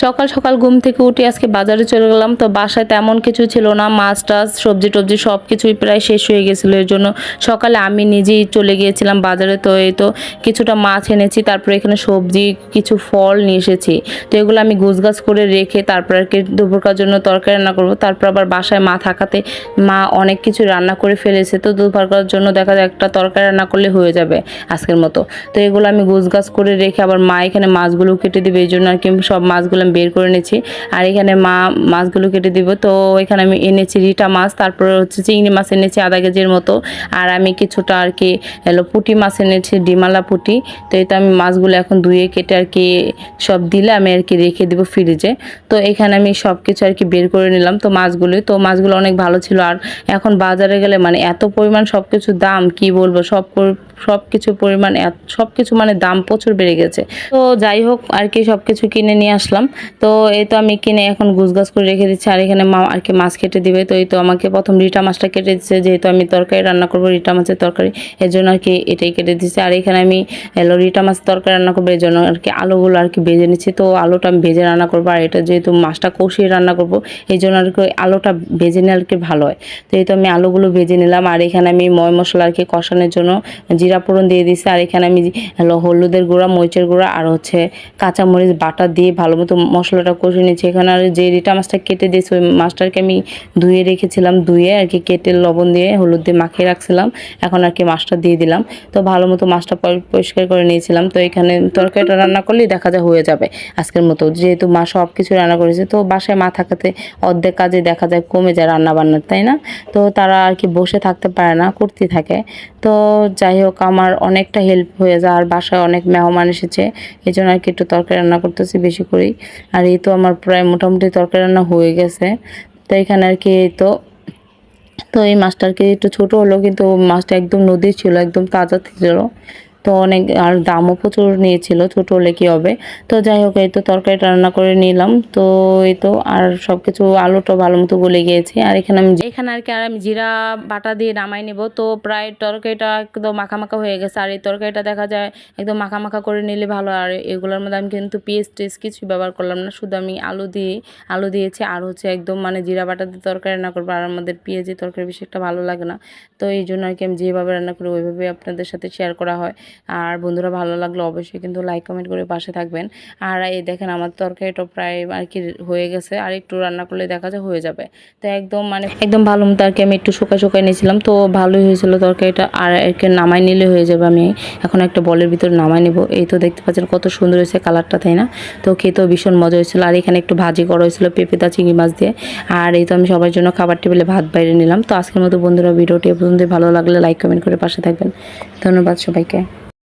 সকাল সকাল ঘুম থেকে উঠে আজকে বাজারে চলে গেলাম। তো বাসায় তেমন কিছু ছিল না, মাছ টাছ সবজি টবজি সব কিছুই প্রায় শেষ হয়ে গেছিলো। এর জন্য সকালে আমি নিজেই চলে গিয়েছিলাম বাজারে। তো এই তো কিছুটা মাছ এনেছি, তারপরে এখানে সবজি কিছু ফল নিয়ে এসেছি। তো এগুলো আমি গুছগাছ করে রেখে তারপর আর কি দুপুরকার জন্য তরকারি রান্না করবো। তারপর আবার বাসায় মা থাকাতে মা অনেক কিছু রান্না করে ফেলেছে, তো দুপুরকার জন্য দেখা যায় একটা তরকারি রান্না করলে হয়ে যাবে আজকের মতো। তো এগুলো আমি গুছগাছ করে রেখে আবার মা এখানে মাছগুলো কেটে দিবে, এই জন্য আর কি সব মাছগুলো আমি বের করে নিয়েছি। আর এখানে মা মাছগুলো কেটে দিব। তো এখানে আমি এনেছি রিটা মাছ, তারপরে হচ্ছে চিংড়ি মাছ এনেছি আধা কেজির মতো। আর আমি কিছুটা আর কি পুঁটি মাছ এনেছি, ডিমালা পুঁটি। তো এই তো আমি মাছগুলো এখন ধুয়ে কেটে আর কি সব দিলে আমি আর কি রেখে দিব ফ্রিজে। তো এখানে আমি সব কিছু আর কি বের করে নিলাম। তো মাছগুলো অনেক ভালো ছিল। আর এখন বাজারে গেলে মানে এত পরিমাণ সব কিছু দাম, কি বলবো, সব কিছু পরিমাণ সব কিছু মানে দাম প্রচুর বেড়ে গেছে। তো যাই হোক আর কি সব কিছু কিনে নিয়ে আসলাম। তো এই তো আমি কিনে এখন গুছগাছ করে রেখে দিচ্ছি। আর এখানে মা আর কি মাছ কেটে দিবে। তো এই তো আমাকে প্রথম রিটা মাছটা কেটে দিচ্ছে, যেহেতু আমি তরকারি রান্না করবো, রিটা মাছের তরকারি, এর জন্য আর কি এটাই কেটে দিচ্ছে। আর এখানে আমি রিটা মাছ তরকারি রান্না করবো, এই জন্য আর কি আলুগুলো আর কি ভেজে নিচ্ছি। তো আলুটা আমি ভেজে রান্না করবো, আর এটা যেহেতু মাছটা কষিয়ে রান্না করবো, এই জন্য আর কি আলুটা ভেজে নিলে আর কি ভালো হয়। তো এই তো আমি আলুগুলো ভেজে নিলাম। আর এখানে আমি ময় মশলা আর কি কষানোর জন্য জিরা ফোড়ন দিয়ে দিচ্ছি। আর এখানে আমি হলুদের গুঁড়া, মরিচের গুঁড়া আর হচ্ছে কাঁচামরিচ বাটা দিয়ে ভালো মতো মশলাটা কষিয়ে নিচ্ছি। এখানে আর যে রিটা মাছটা কেটে দিয়েছি, ওই মাছটাকে আমি ধুয়ে রেখেছিলাম, ধুয়ে আর কি কেটে লবণ দিয়ে হলুদ দিয়ে মাখিয়ে রাখছিলাম। এখন আর কি মাছটা দিয়ে দিলাম। তো ভালো মতো মাছটা পরিষ্কার করে নিয়েছিলাম। তো এখানে তরকারিটা রান্না করলেই দেখা যায় হয়ে যাবে আজকের মতো, যেহেতু মা সব কিছু রান্না করেছে। তো বাসায় মা থাকাতে অর্ধেক কাজে দেখা যায় কমে যায় রান্না বান্নার, তাই না? তো তারা আর কি বসে থাকতে পারে না, করতে থাকে। তো যাই হোক আমার অনেকটা হেল্প হয়ে যায়। আর বাসায় অনেক মেহমান এসেছে, এই জন্য আর কি একটু তরকারি রান্না করতেছি বেশি করেই। আর এই তো আমার প্রায় মোটামুটি তরকারি রান্না হয়ে গেছে। তো এখানে আর কি তো এই মাছটা আর কি একটু ছোটো হলো, কিন্তু মাছটা একদম নদীর ছিল, একদম তাজা ছিল। তো অনেক আর দামও প্রচুর নিয়েছিল, ছোটো হলে কী হবে। তো যাই হোক এই তো তরকারিটা রান্না করে নিলাম। তো এই তো আর সব কিছু আলুটা ভালো মতো গলে গিয়েছে। আর এখানে আর কি আমি জিরা বাটা দিয়ে নামাই নেব। তো প্রায় তরকারিটা একদম মাখা মাখা হয়ে গেছে। আর এই তরকারিটা দেখা যায় একদম মাখা মাখা করে নিলে ভালো। আর এগুলোর মধ্যে আমি কিন্তু পেস্ট কিছুই ব্যবহার করলাম না, শুধু আমি আলু দিয়েছি। আর হচ্ছে একদম মানে জিরা বাটা দিয়ে তরকারি রান্না করবো। আর আমাদের পেঁয়াজি তরকারি বেশি একটা ভালো লাগে না। তো এই জন্য আর কি আমি যেভাবে রান্না করি ওইভাবে আপনাদের সাথে শেয়ার করা হয়। আর বন্ধুরা ভালো লাগলো অবশ্যই কিন্তু লাইক কমেন্ট করে পাশে থাকবেন। আর এই দেখেন আমার তরকারিটা প্রায় আর কি হয়ে গেছে, আর একটু রান্না করলে দেখা যায় হয়ে যাবে। তো একদম ভালো মতো আর কি আমি একটু শুকাই নিয়েছিলাম। তো ভালোই হয়েছিল তরকারিটা। আর একে নামাই নিলে হয়ে যাবে। আমি এখন একটা বলের ভিতর নামাই নেব। এই তো দেখতে পাচ্ছেন কত সুন্দর হয়েছে কালারটা, তাই না? তো খেতেও ভীষণ মজা হয়েছিল। আর এখানে একটু ভাজি করা হয়েছিল পেঁপেতা চিংড়ি মাছ দিয়ে। আর এই তো আমি সবার জন্য খাবার টেবিলে ভাত বাইরে নিলাম। তো আজকের মতো বন্ধুরা ভিডিওটি এ পর্যন্ত, ভালো লাগলে লাইক কমেন্ট করে পাশে থাকবেন। ধন্যবাদ সবাইকে।